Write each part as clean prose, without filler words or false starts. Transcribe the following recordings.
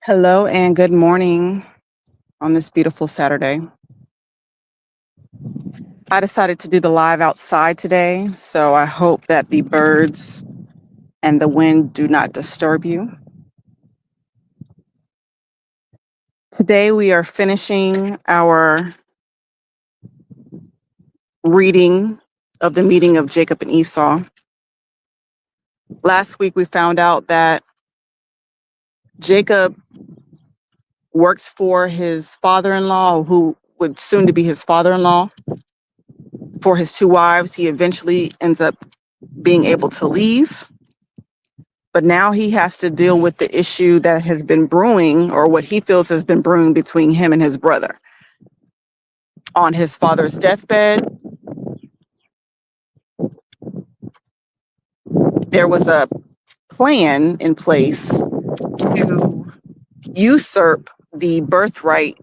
Hello and good morning on this beautiful Saturday. I decided to do the live outside today, so I hope that the birds and the wind do not disturb you. Today we are finishing our reading of the meeting of Jacob and Esau. Last week we found out that Jacob works for his father-in-law, who would soon to be his father-in-law, for his two wives. He eventually ends up being able to leave. But now he has to deal with the issue that has been brewing, or what he feels has been brewing between him and his brother. On his father's deathbed, there was a plan in place to usurp the birthright,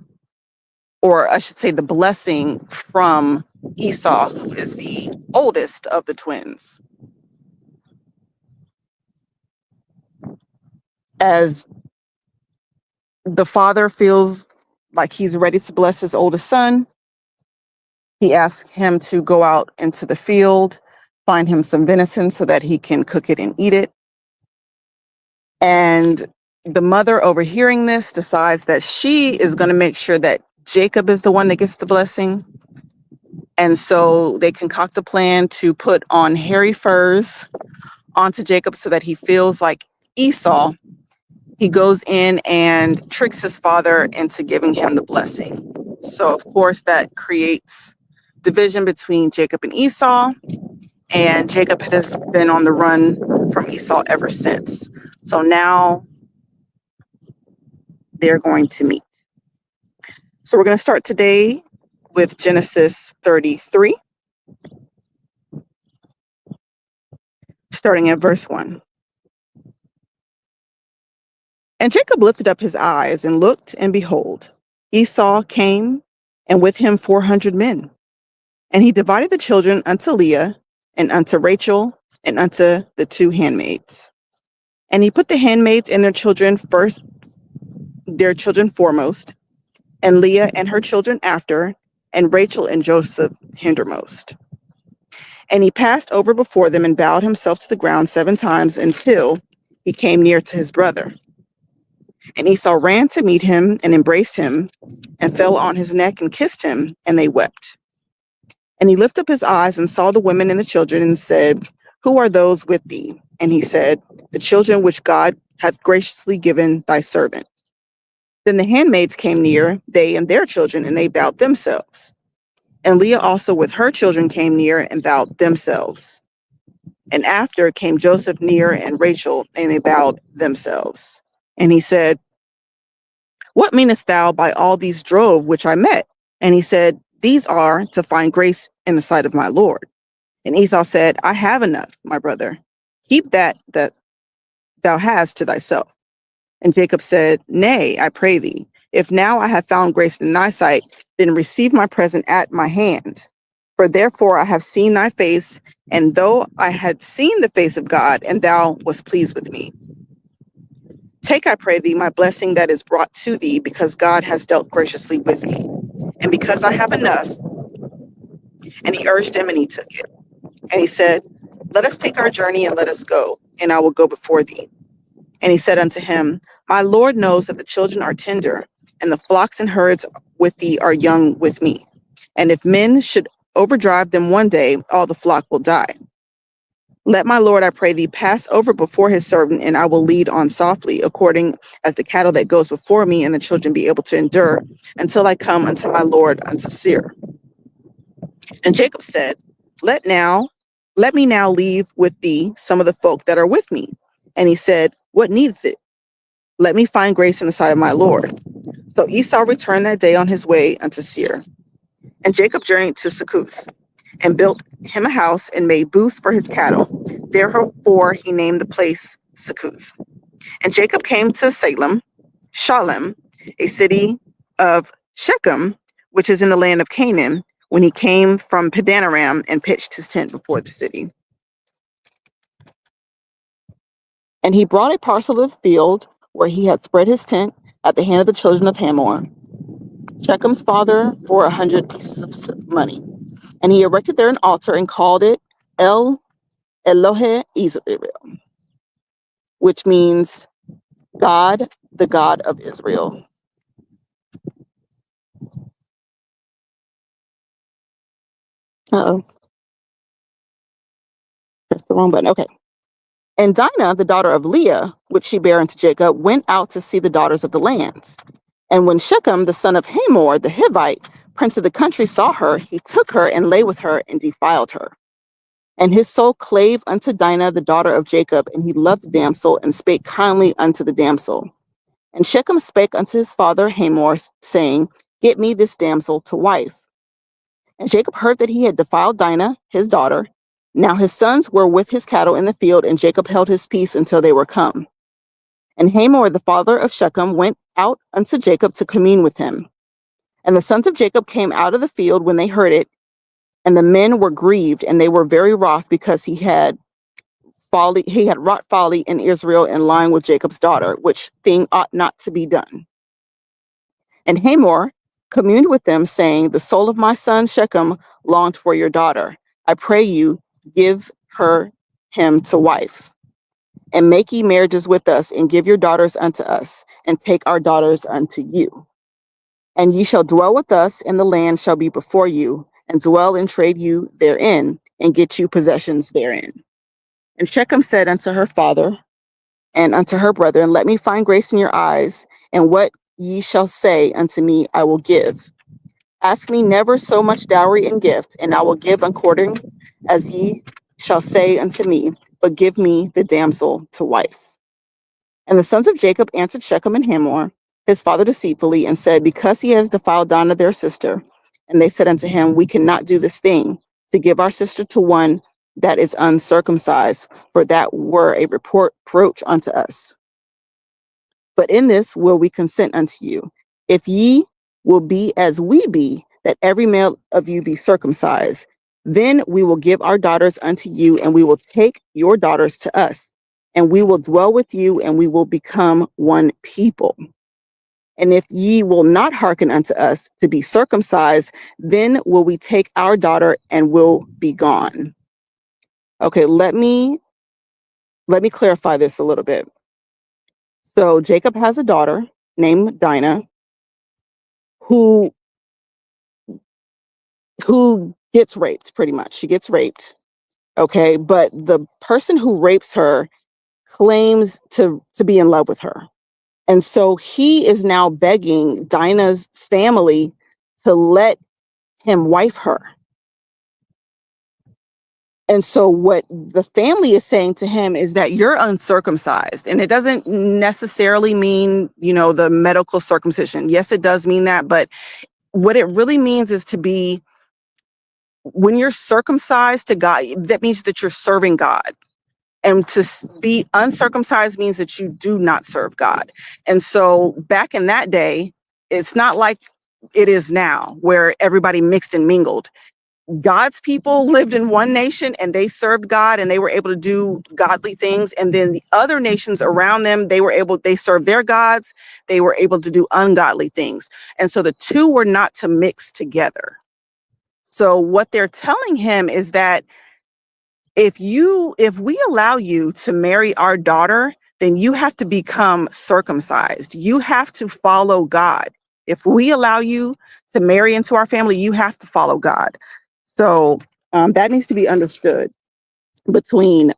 or I should say the blessing, from Esau, who is the oldest of the twins. As the father feels like he's ready to bless his oldest son, he asks him to go out into the field, find him some venison so that he can cook it and eat it. And the mother, overhearing this, decides that she is going to make sure that Jacob is the one that gets the blessing. And so they concoct a plan to put on hairy furs onto Jacob so that he feels like Esau. He goes in and tricks his father into giving him the blessing. So, of course, that creates division between Jacob and Esau, and Jacob has been on the run from Esau ever since. So now they're going to meet. So we're going to start today with Genesis 33, starting at verse 1. And Jacob lifted up his eyes and looked, and behold, Esau came, and with him 400 men. And he divided the children unto Leah, and unto Rachel, and unto the two handmaids. And he put the handmaids and their children foremost, and Leah and her children after, and Rachel and Joseph hindermost. And he passed over before them and bowed himself to the ground 7 times until he came near to his brother. And Esau ran to meet him and embraced him and fell on his neck and kissed him, and they wept. And he lifted up his eyes and saw the women and the children and said, Who are those with thee? And he said, The children which God hath graciously given thy servant. Then the handmaids came near, they and their children, and they bowed themselves. And Leah also with her children came near and bowed themselves. And after came Joseph near and Rachel, and they bowed themselves. And he said, What meanest thou by all these drove which I met? And he said, These are to find grace in the sight of my Lord. And Esau said, I have enough, my brother. Keep that thou hast to thyself. And Jacob said, Nay, I pray thee, if now I have found grace in thy sight, then receive my present at my hand. For therefore I have seen thy face, and though I had seen the face of God, and thou wast pleased with me. Take, I pray thee, my blessing that is brought to thee, because God has dealt graciously with me, and because I have enough. And he urged him, and he took it. And he said, Let us take our journey, and let us go, and I will go before thee. And he said unto him, My Lord knows that the children are tender, and the flocks and herds with thee are young with me. And if men should overdrive them one day, all the flock will die. Let my Lord, I pray thee, pass over before his servant, and I will lead on softly, according as the cattle that goes before me, and the children be able to endure, until I come unto my Lord unto Seir. And Jacob said, Let me now leave with thee some of the folk that are with me. And he said, What needeth it? Let me find grace in the sight of my Lord. So Esau returned that day on his way unto Seir. And Jacob journeyed to Succoth, and built him a house, and made booths for his cattle. Therefore he named the place Succoth. And Jacob came to Shalem, a city of Shechem, which is in the land of Canaan, when he came from Padanaram, and pitched his tent before the city. And he brought a parcel of the field where he had spread his tent, at the hand of the children of Hamor, Shechem's father, for 100 pieces of money. And he erected there an altar and called it El Elohe Israel, which means God, the God of Israel. Uh-oh, pressed the wrong button. Okay. And Dinah, the daughter of Leah, which she bare unto Jacob, went out to see the daughters of the lands. And when Shechem, the son of Hamor, the Hivite, prince of the country, saw her, he took her and lay with her and defiled her. And his soul clave unto Dinah, the daughter of Jacob, and he loved the damsel and spake kindly unto the damsel. And Shechem spake unto his father Hamor, saying, Get me this damsel to wife. And Jacob heard that he had defiled Dinah, his daughter. Now his sons were with his cattle in the field, and Jacob held his peace until they were come. And Hamor, the father of Shechem, went out unto Jacob to commune with him. And the sons of Jacob came out of the field when they heard it, and the men were grieved, and they were very wroth, because he had wrought folly in Israel in lying with Jacob's daughter, which thing ought not to be done. And Hamor communed with them, saying, The soul of my son Shechem longed for your daughter. I pray you, give him to wife. And make ye marriages with us, and give your daughters unto us, and take our daughters unto you. And ye shall dwell with us, and the land shall be before you, and dwell and trade you therein, and get you possessions therein. And Shechem said unto her father and unto her brethren, Let me find grace in your eyes, and what ye shall say unto me I will give. Ask me never so much dowry and gift, and I will give according as ye shall say unto me, but give me the damsel to wife. And the sons of Jacob answered Shechem and Hamor, his father, deceitfully, and said, Because he has defiled Dinah their sister. And they said unto him, We cannot do this thing, to give our sister to one that is uncircumcised, for that were a reproach unto us. But in this will we consent unto you, if ye will be as we be, that every male of you be circumcised, then we will give our daughters unto you, and we will take your daughters to us, and we will dwell with you, and we will become one people. And if ye will not hearken unto us to be circumcised, then will we take our daughter and will be gone. Okay, let me clarify this a little bit. So Jacob has a daughter named Dinah who gets raped, pretty much. She gets raped. Okay, but the person who rapes her claims to be in love with her. And so he is now begging Dinah's family to let him wife her. And so what the family is saying to him is that you're uncircumcised. And it doesn't necessarily mean, the medical circumcision. Yes, it does mean that. But what it really means is to be, when you're circumcised to God, that means that you're serving God. And to be uncircumcised means that you do not serve God. And so back in that day, it's not like it is now where everybody mixed and mingled. God's people lived in one nation and they served God and they were able to do godly things. And then the other nations around them, they served their gods. They were able to do ungodly things. And so the two were not to mix together. So what they're telling him is that if we allow you to marry our daughter, then you have to become circumcised. You have to follow God. If we allow you to marry into our family, you have to follow God. So that needs to be understood between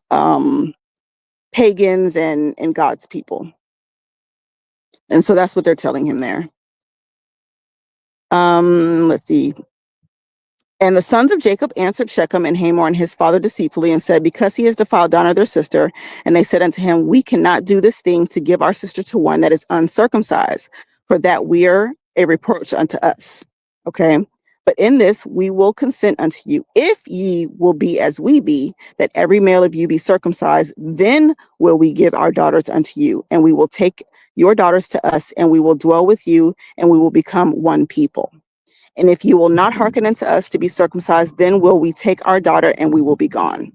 pagans and God's people. And so that's what they're telling him there. Let's see. And the sons of Jacob answered Shechem and Hamor and his father deceitfully, and said, Because he has defiled Dinah their sister. And they said unto him, We cannot do this thing to give our sister to one that is uncircumcised, for that we are a reproach unto us. Okay. But in this we will consent unto you, if ye will be as we be, that every male of you be circumcised, then will we give our daughters unto you, and we will take your daughters to us, and we will dwell with you, and we will become one people. And if you will not hearken unto us to be circumcised, then will we take our daughter, and we will be gone.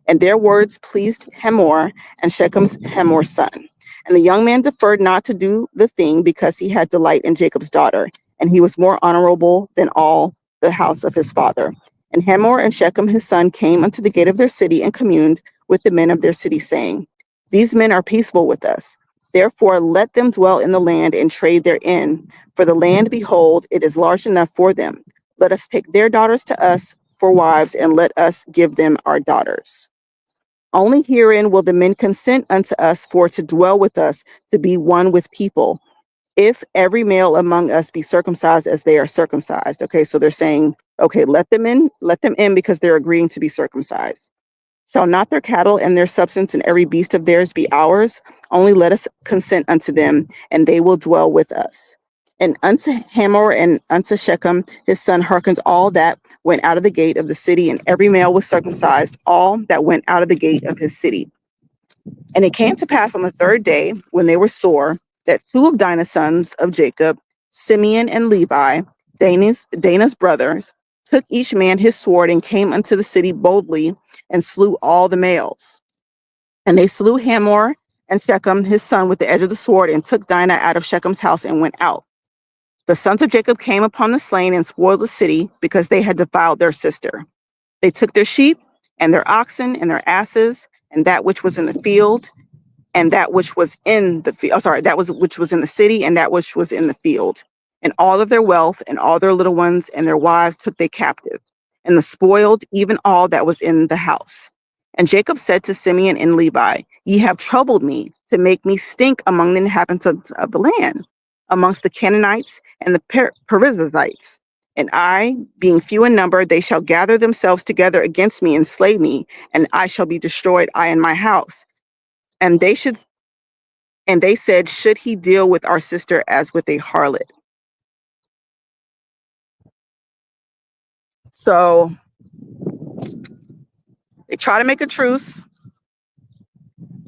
And their words pleased Hamor and Shechem's Hamor's son. And the young man deferred not to do the thing because he had delight in Jacob's daughter, and he was more honorable than all the house of his father. And Hamor and Shechem his son came unto the gate of their city and communed with the men of their city, saying, These men are peaceable with us. Therefore let them dwell in the land and trade therein. For the land, behold, it is large enough for them. Let us take their daughters to us for wives, and let us give them our daughters. Only herein will the men consent unto us for to dwell with us, to be one with people, if every male among us be circumcised as they are circumcised. Okay, so they're saying, okay, let them in because they're agreeing to be circumcised. Shall not their cattle and their substance and every beast of theirs be ours? Only let us consent unto them, and they will dwell with us. And unto Hamor and unto Shechem his son hearkens all that went out of the gate of the city, and every male was circumcised, all that went out of the gate of his city. And it came to pass on the third day, when they were sore, that two of Dinah's sons of Jacob, Simeon and Levi, Dana's brothers, took each man his sword and came unto the city boldly and slew all the males. And they slew Hamor and Shechem his son with the edge of the sword, and took Dinah out of Shechem's house and went out. The sons of Jacob came upon the slain and spoiled the city, because they had defiled their sister. They took their sheep and their oxen and their asses, and that which was in the field, and that which was in the field, which was in the city, and that which was in the field, and all of their wealth, and all their little ones and their wives took they captive, and the spoiled even all that was in the house. And Jacob said to Simeon and Levi, Ye have troubled me to make me stink among the inhabitants of the land, amongst the Canaanites and the Perizzites. And I, being few in number, they shall gather themselves together against me and slay me, and I shall be destroyed, I and my house. And they said, Should he deal with our sister as with a harlot? So they try to make a truce,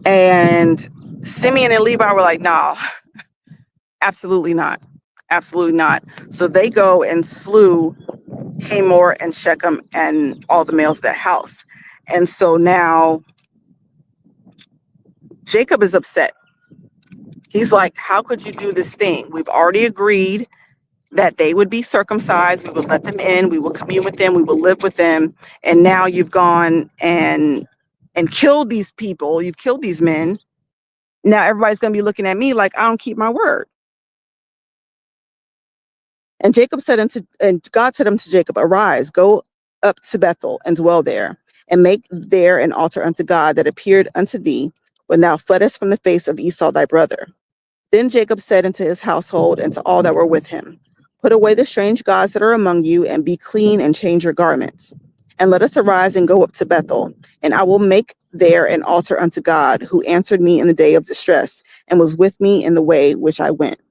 and Simeon and Levi were like, no, absolutely not. Absolutely not. So they go and slew Hamor and Shechem and all the males of that house. And so now Jacob is upset. He's like, how could you do this thing? We've already agreed that they would be circumcised. We would let them in. We will commune with them. We will live with them. And now you've gone and killed these people. You've killed these men. Now everybody's going to be looking at me like I don't keep my word. And God said unto Jacob, Arise, go up to Bethel and dwell there, and make there an altar unto God that appeared unto thee when thou fleddest from the face of Esau thy brother. Then Jacob said unto his household and to all that were with him, Put away the strange gods that are among you, and be clean, and change your garments. And let us arise and go up to Bethel, and I will make there an altar unto God, who answered me in the day of distress, and was with me in the way which I went.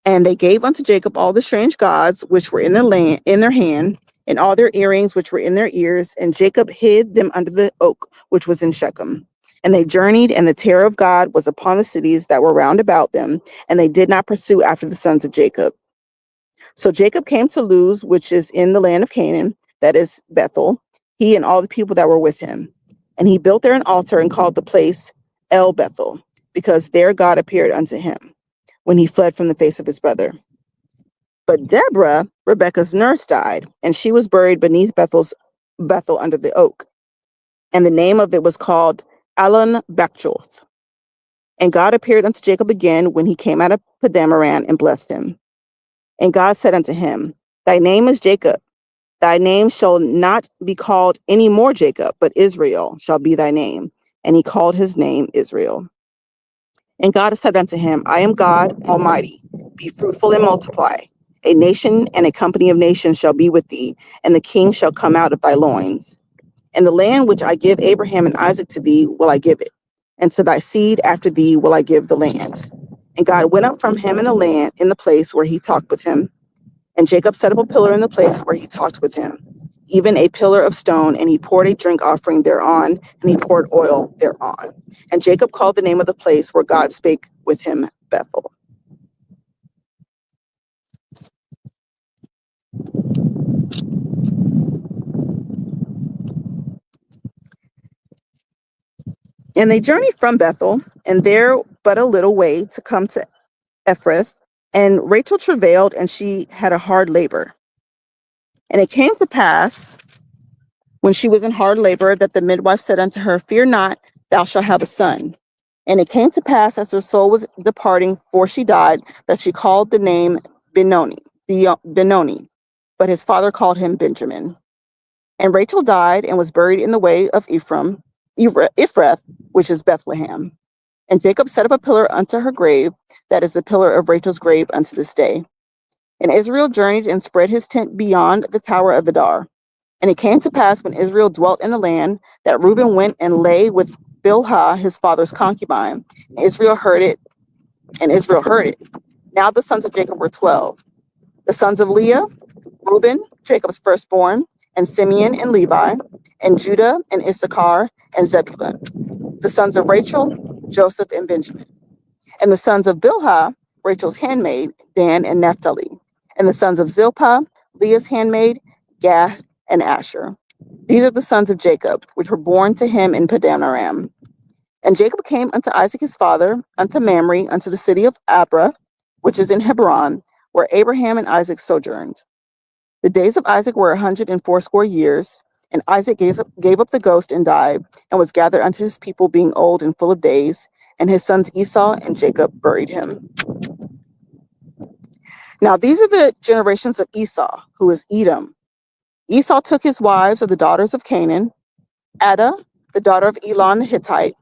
And they gave unto Jacob all the strange gods which were in their hand, and all their earrings which were in their ears, and Jacob hid them under the oak which was in Shechem. And they journeyed, and the terror of God was upon the cities that were round about them, and they did not pursue after the sons of Jacob. So Jacob came to Luz, which is in the land of Canaan, that is Bethel, he and all the people that were with him. And he built there an altar and called the place El Bethel, because there God appeared unto him when he fled from the face of his brother. But Deborah, Rebekah's nurse, died, and she was buried beneath Bethel under the oak. And the name of it was called Allon Bachjoth. And God appeared unto Jacob again when he came out of Padamaran and blessed him. And God said unto him, Thy name is Jacob. Thy name shall not be called any more Jacob, but Israel shall be thy name. And he called his name Israel. And God said unto him, I am God Almighty. Be fruitful and multiply. A nation and a company of nations shall be with thee, and the king shall come out of thy loins. And the land which I give Abraham and Isaac to thee will I give it, and to thy seed after thee will I give the land. And God went up from him in the place where he talked with him. And Jacob set up a pillar in the place where he talked with him, even a pillar of stone, and he poured a drink offering thereon, and he poured oil thereon. And Jacob called the name of the place where God spake with him Bethel. And they journeyed from Bethel, and there but a little way to come to Ephrath, and Rachel travailed, and she had a hard labor. And it came to pass, when she was in hard labor, that the midwife said unto her, Fear not, thou shalt have a son. And it came to pass, as her soul was departing, for she died, that she called the name Benoni, but his father called him Benjamin. And Rachel died and was buried in the way of Ephrath, which is Bethlehem. And Jacob set up a pillar unto her grave, that is the pillar of Rachel's grave unto this day. And Israel journeyed and spread his tent beyond the tower of Adar. And it came to pass, when Israel dwelt in the land, that Reuben went and lay with Bilhah, his father's concubine. And Israel heard it. Now the sons of Jacob were 12. The sons of Leah, Reuben, Jacob's firstborn, and Simeon and Levi, and Judah and Issachar and Zebulun. The sons of Rachel, Joseph and Benjamin. And the sons of Bilhah, Rachel's handmaid, Dan and Naphtali. And the sons of Zilpah, Leah's handmaid, Gad and Asher. These are the sons of Jacob, which were born to him in Padan Aram. And Jacob came unto Isaac his father, unto Mamre, unto the city of Abra, which is in Hebron, where Abraham and Isaac sojourned. The days of Isaac were 180 years, and Isaac gave up the ghost and died, and was gathered unto his people, being old and full of days, and his sons Esau and Jacob buried him. Now these are the generations of Esau, who is Edom. Esau took his wives of the daughters of Canaan, Adah, the daughter of Elon the Hittite,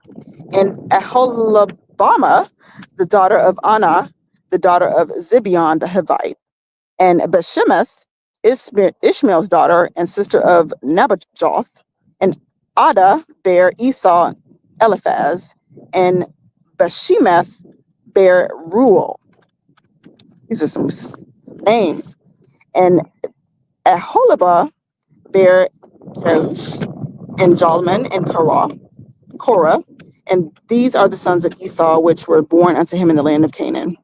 and Aholibamah, the daughter of Anah, the daughter of Zibeon the Hivite, and Beshemath, Ishmael's daughter and sister of Nebajoth, and Adah bare Esau Eliphaz, and Beshemath bare Reuel. These are some names. And Aholibah bare Jeush, and Jalman, and Korah, and these are the sons of Esau, which were born unto him in the land of Canaan.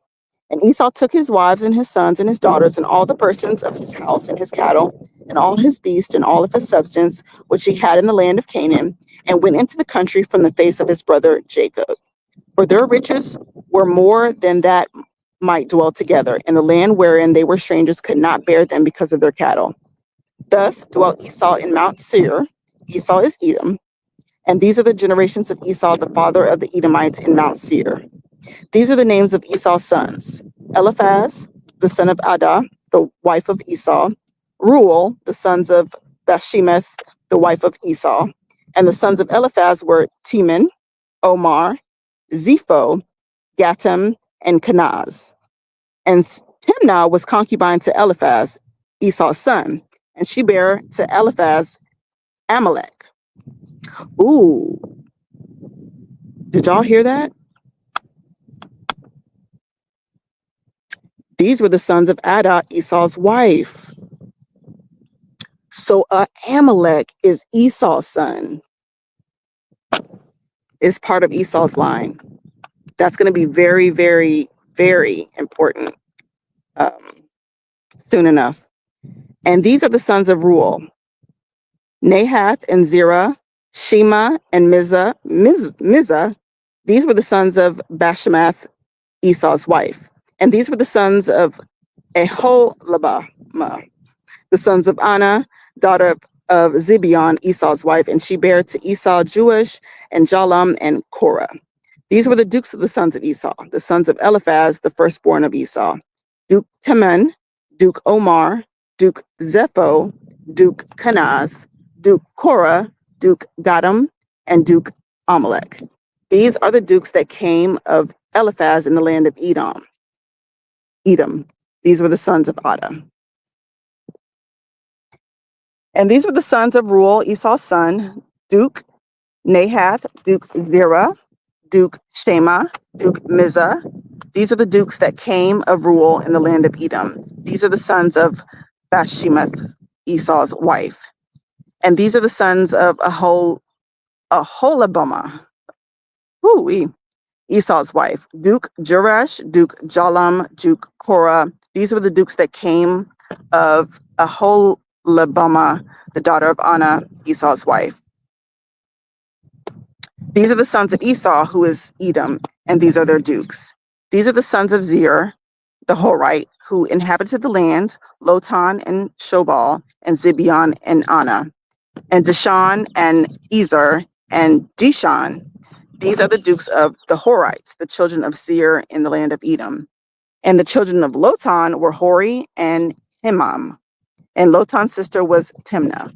And Esau took his wives and his sons and his daughters and all the persons of his house and his cattle and all his beasts and all of his substance, which he had in the land of Canaan, and went into the country from the face of his brother Jacob. For their riches were more than that might dwell together, and the land wherein they were strangers could not bear them because of their cattle. Thus dwelt Esau in Mount Seir. Esau is Edom. And these are the generations of Esau, the father of the Edomites, in Mount Seir. These are the names of Esau's sons: Eliphaz, the son of Adah, the wife of Esau; Reuel, the sons of Bashemath, the wife of Esau. And the sons of Eliphaz were Teman, Omar, Zepho, Gatam, and Kenaz. And Timnah was concubine to Eliphaz, Esau's son, and she bare to Eliphaz Amalek. Ooh, did y'all hear that? These were the sons of Adah, Esau's wife. So Amalek is Esau's son, is part of Esau's line. That's going to be very, very, very important soon enough. And these are the sons of Reuel: Nahath and Zerah, Shema and Mizah. These were the sons of Bashemath, Esau's wife. And these were the sons of Aholibamah, the sons of Anah, daughter of Zibeon, Esau's wife, and she bare to Esau Jeush and Jalum and Korah. These were the dukes of the sons of Esau, the sons of Eliphaz, the firstborn of Esau: Duke Teman, Duke Omar, Duke Zepho, Duke Kenaz, Duke Korah, Duke Gatam, and Duke Amalek. These are the dukes that came of Eliphaz in the land of Edom. These were the sons of Adah. And these were the sons of Reuel, Esau's son: Duke Nahath, Duke Zerah, Duke Shema, Duke Mizah. These are the dukes that came of Reuel in the land of Edom. These are the sons of Bashemath, Esau's wife. And these are the sons of Aholibamah, Esau's wife: Duke Jerash, Duke Jalum, Duke Korah. These were the dukes that came of Aholibamah, the daughter of Anah, Esau's wife. These are the sons of Esau, who is Edom, and these are their dukes. These are the sons of Zir, the Horite, who inhabited the land, Lotan and Shobal, and Zibeon and Anna, and Dishan and Ezer and Dishan. These are the dukes of the Horites, the children of Seir in the land of Edom. And the children of Lotan were Hori and Himam, and Lotan's sister was Timnah.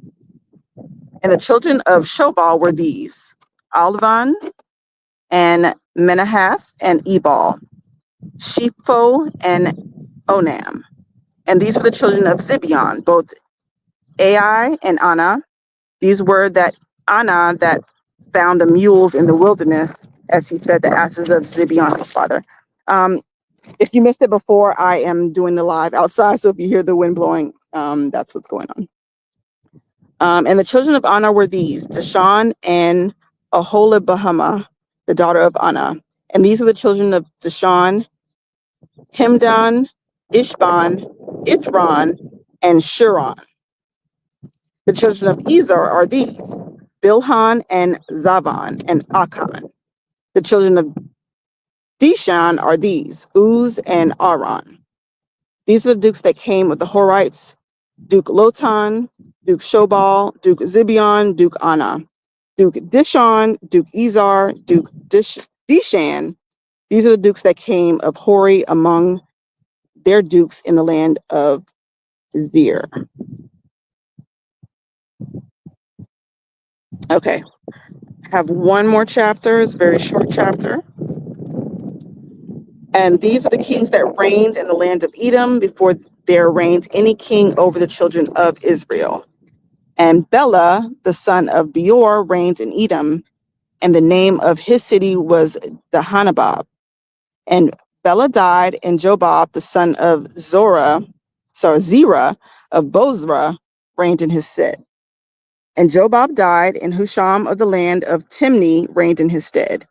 And the children of Shobal were these: Alvan and Menahath and Ebal, Shepho and Onam. And these were the children of Zibeon, both Ai and Anna. These were that Anna that found the mules in the wilderness as he fed the asses of Zibeon, his father. Um, if you missed it before, I am doing the live outside, so if you hear the wind blowing, that's what's going on. And the children of Anna were these: Dishan and Aholibahama, the daughter of Anna. And these were the children of Dishan: Himdan, Ishban, Ithran, and Shuron. The children of Ezer are these: Bilhan and Zavan and Akan. The children of Dishan are these: Uz and Aran. These are the dukes that came with the Horites: Duke Lotan, Duke Shobal, Duke Zibeon, Duke Anna, Duke Dishon, Duke Ezer, Duke Dishan. These are the dukes that came of Hori among their dukes in the land of Zir. Okay, I have one more chapter. It's a very short chapter. And these are the kings that reigned in the land of Edom before there reigned any king over the children of Israel. And Bela, the son of Beor, reigned in Edom, and the name of his city was Dahanabab. And Bela died, and Jobab, the son of Zerah of Bozrah, reigned in his stead. And Jobab died, and Husham of the land of Timni reigned in his stead.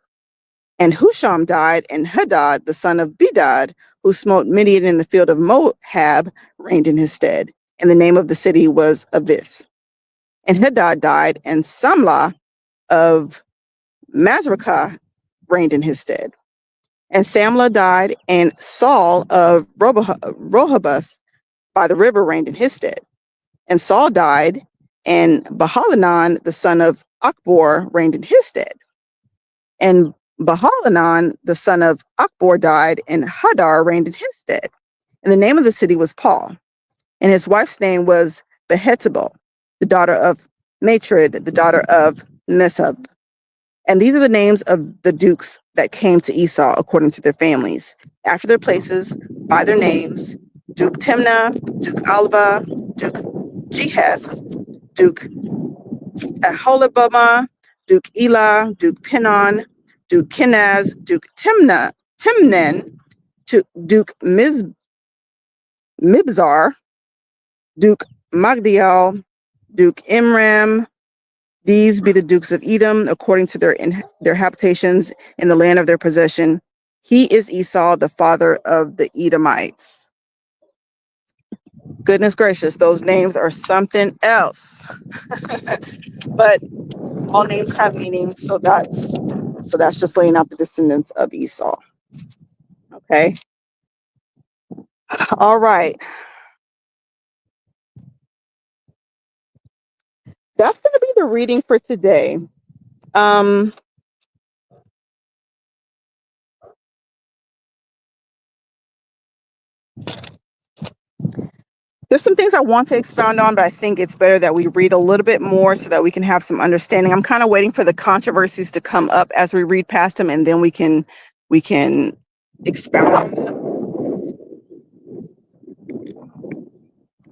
And Husham died, and Hadad, the son of Bedad, who smote Midian in the field of Moab, reigned in his stead. And the name of the city was Avith. And Hadad died, and Samlah of Masrekah reigned in his stead. And Samlah died, and Saul of Rehoboth by the river reigned in his stead. And Saul died, and Bahalanan, the son of Achbor, reigned in his stead. And Bahalanan, the son of Achbor, died, and Hadar reigned in his stead. And the name of the city was Paul. And his wife's name was Behetibel, the daughter of Matred, the daughter of Mesab. And these are the names of the dukes that came to Esau according to their families, after their places, by their names: Duke Timnah, Duke Alva, Duke Jeheth, Duke Aholibamah, Duke Elah, Duke Pinon, Duke Kenaz, Duke Timnen, Duke Mibzar, Duke Magdiel, Duke Imram. These be the dukes of Edom, according to their habitations in the land of their possession. He is Esau, the father of the Edomites. Goodness gracious, those names are something else. But all names have meaning, so that's just laying out the descendants of Esau. Okay. All right. That's going to be the reading for today. There's some things I want to expound on, but I think it's better that we read a little bit more so that we can have some understanding. I'm kind of waiting for the controversies to come up as we read past them, and then we can expound on them.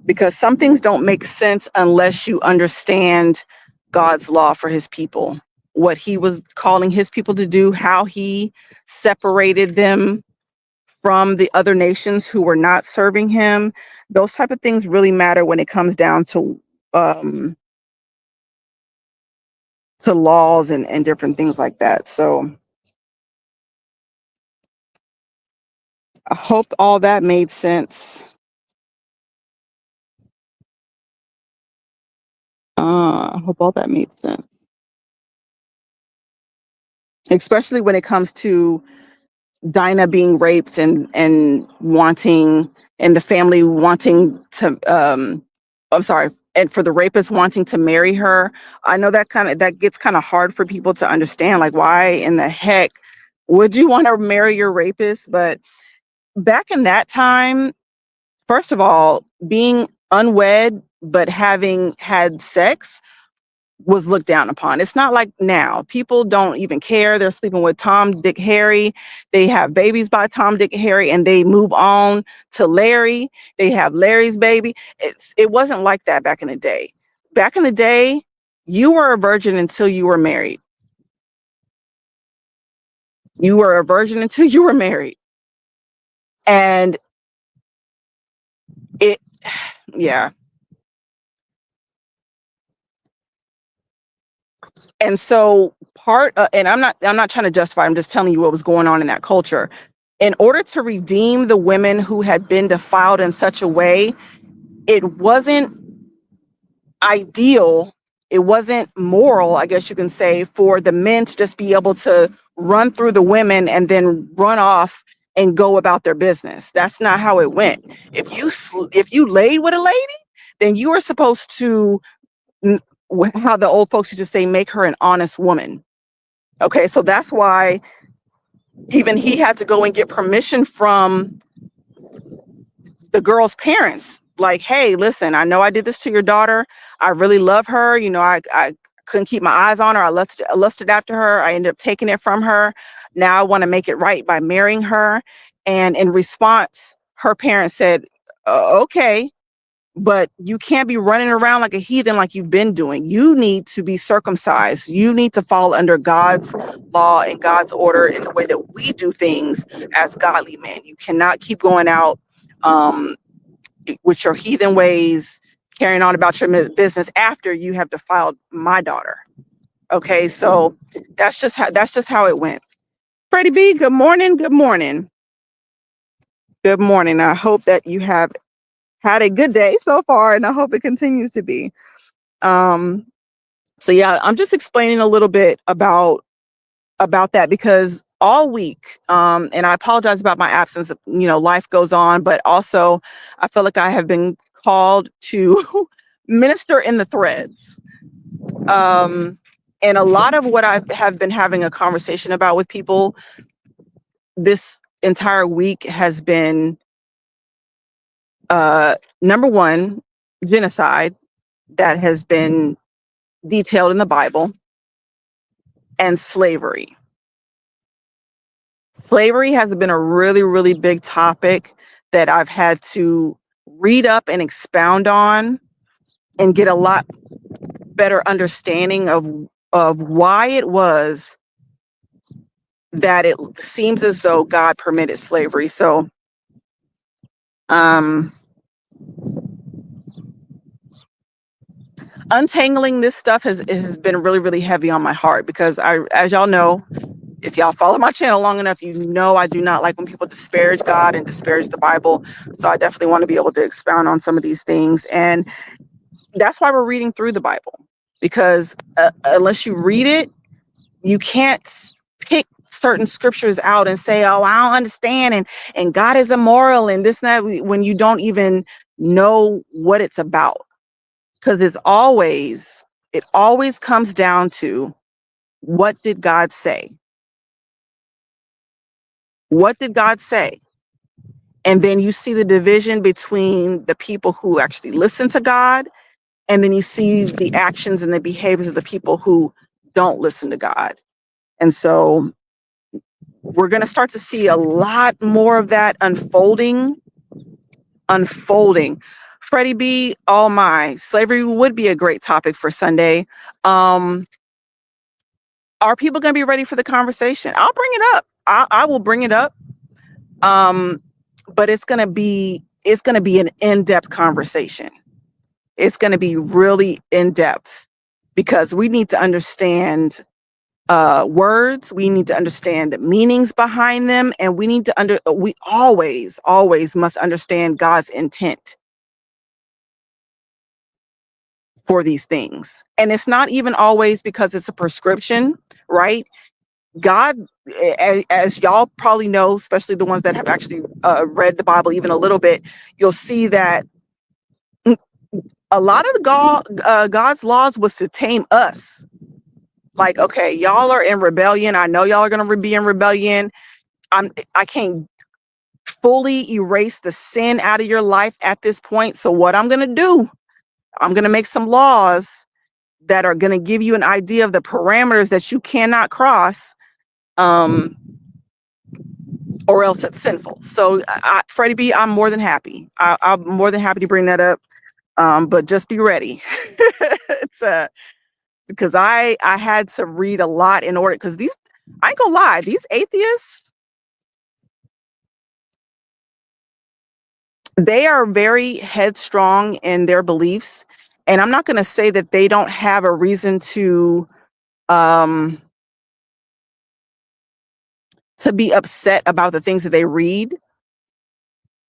Because some things don't make sense unless you understand God's law for his people, what he was calling his people to do, how he separated them from the other nations who were not serving him. Those type of things really matter when it comes down to laws and different things like that. So I hope all that made sense. I hope all that made sense. especially when it comes to Dinah being raped and wanting, and the family wanting to I'm sorry, and for the rapist wanting to marry her. I know that gets kind of hard for people to understand, like, why in the heck would you want to marry your rapist? But back in that time, first of all, being unwed but having had sex was looked down upon. It's not like now. People don't even care. They're sleeping with Tom, Dick, Harry. They have babies by Tom, Dick, Harry, and they move on to Larry. They have Larry's baby. It wasn't like that back in the day. Back in the day, you were a virgin until you were married. You were a virgin until you were married. And it, yeah. And so and I'm not trying to justify, I'm just telling you what was going on in that culture. In order to redeem the women who had been defiled in such a way, it wasn't ideal, it wasn't moral, I guess you can say, for the men to just be able to run through the women and then run off and go about their business. That's not how it went. If you laid with a lady, then you were supposed to, how the old folks used to say, make her an honest woman. Okay, so that's why even he had to go and get permission from the girl's parents. Like, hey, listen, I know I did this to your daughter. I really love her. I couldn't keep my eyes on her. I lusted after her. I ended up taking it from her. Now I want to make it right by marrying her. And in response, her parents said, okay, but you can't be running around like a heathen like you've been doing. You need to be circumcised. You need to fall under God's law and God's order in the way that we do things as godly men. You cannot keep going out with your heathen ways, carrying on about your business after you have defiled my daughter. Okay, so that's just how it went. Freddie B, good morning. Good morning. Good morning. I hope that you have had a good day so far, and I hope it continues to be. Um, so yeah, I'm just explaining a little bit about that because all week, and I apologize about my absence. Life goes on, but also I feel like I have been called to minister in the threads. And a lot of what I have been having a conversation about with people this entire week has been number one, genocide that has been detailed in the Bible, and slavery. Slavery has been a really, really big topic that I've had to read up and expound on and get a lot better understanding of why it was that it seems as though God permitted slavery. So untangling this stuff has been really, really heavy on my heart because as y'all know, if y'all follow my channel long enough, you know I do not like when people disparage God and disparage the Bible. So I definitely want to be able to expound on some of these things. And that's why we're reading through the Bible, because unless you read it, you can't pick certain scriptures out and say, oh, I don't understand, and God is immoral and this and that, when you don't even know what it's about. Because it always comes down to, what did God say? What did God say? And then you see the division between the people who actually listen to God, and then you see the actions and the behaviors of the people who don't listen to God. And so we're going to start to see a lot more of that unfolding. Freddie B, oh my, slavery would be a great topic for Sunday. Are people going to be ready for the conversation? I'll bring it up. I will bring it up. But it's going to be an in-depth conversation. It's going to be really in-depth because we need to understand words. We need to understand the meanings behind them, and we always must understand God's intent for these things. And it's not even always because it's a prescription, right? God, as y'all probably know, especially the ones that have actually read the Bible even a little bit, you'll see that a lot of the God's laws was to tame us. Like, okay, y'all are in rebellion. I know y'all are going to be in rebellion. I can't fully erase the sin out of your life at this point. So what I'm going to do, I'm going to make some laws that are going to give you an idea of the parameters that you cannot cross, or else it's sinful. So Freddie B, I'm more than happy. I'm more than happy to bring that up. But just be ready. It's because I had to read a lot in order, because I ain't gonna lie, these atheists, they are very headstrong in their beliefs. And I'm not going to say that they don't have a reason um, to be upset about the things that they read.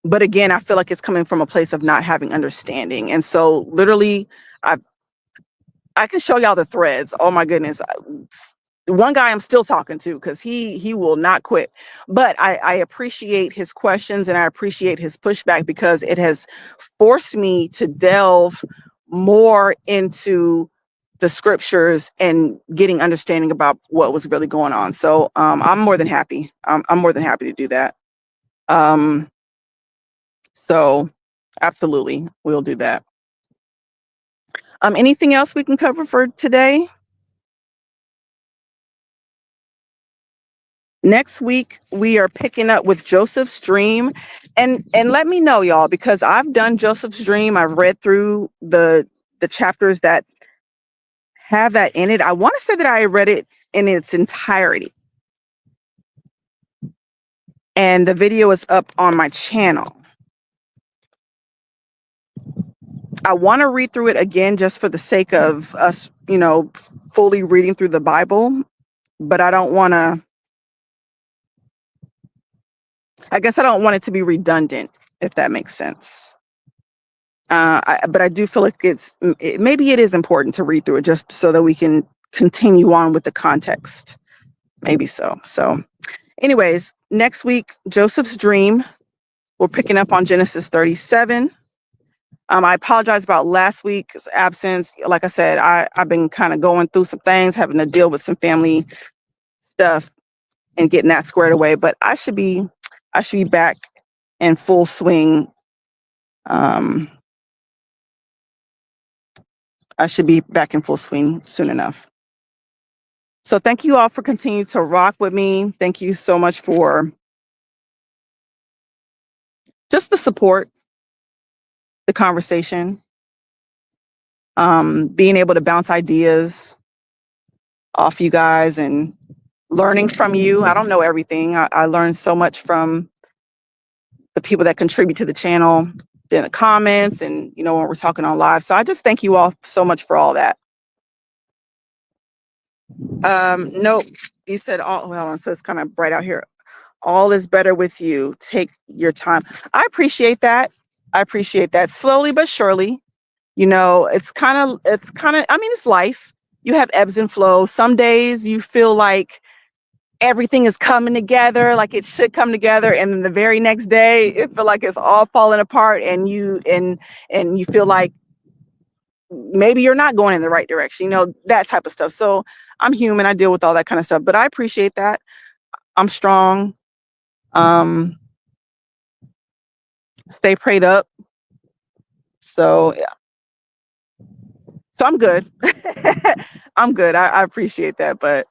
But again, I feel like it's coming from a place of not having understanding. And so literally, I can show y'all the threads. Oh my goodness. One guy I'm still talking to, because he will not quit. But I appreciate his questions and I appreciate his pushback, because it has forced me to delve more into the scriptures and getting understanding about what was really going on. So I'm more than happy. I'm more than happy to do that. So absolutely, we'll do that. Anything else we can cover for today? Next week we are picking up with Joseph's dream, and let me know, y'all, because I've done Joseph's dream. I've read through the chapters that have that in it. I want to say that I read it in its entirety, and the video is up on my channel. I want to read through it again just for the sake of us, fully reading through the Bible, but I don't want to. I guess I don't want it to be redundant, if that makes sense. But I do feel like maybe it is important to read through it just so that we can continue on with the context. Maybe so. So anyways, next week, Joseph's dream. We're picking up on Genesis 37. I apologize about last week's absence. Like I said, I've been kind of going through some things, having to deal with some family stuff and getting that squared away. But I should be back in full swing. I should be back in full swing soon enough. So thank you all for continuing to rock with me. Thank you so much for just the support, the conversation, being able to bounce ideas off you guys and learning from you. I don't know everything. I learned so much from the people that contribute to the channel in the comments and, when we're talking on live. So I just thank you all so much for all that. Nope. You said all, well, so it's kind of bright out here. All is better with you. Take your time. I appreciate that. Slowly but surely. It's kind of, I mean, it's life. You have ebbs and flows. Some days you feel like everything is coming together, like it should come together. And then the very next day, it feel like it's all falling apart, and you feel like maybe you're not going in the right direction, that type of stuff. So I'm human. I deal with all that kind of stuff, but I appreciate that. I'm strong. Stay prayed up. So yeah. So I'm good. I'm good. I appreciate that, but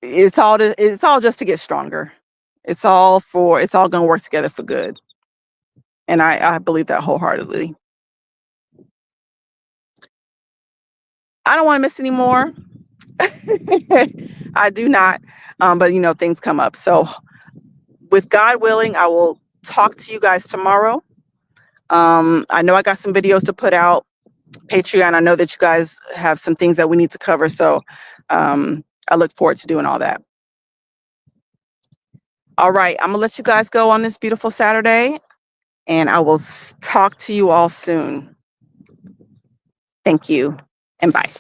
it's all just to get stronger. It's all going to work together for good. And I believe that wholeheartedly. I don't want to miss any more. I do not. But things come up. So with God willing, I will talk to you guys tomorrow. I know I got some videos to put out. Patreon, I know that you guys have some things that we need to cover. So I look forward to doing all that. All right. I'm going to let you guys go on this beautiful Saturday, and I will talk to you all soon. Thank you, and bye.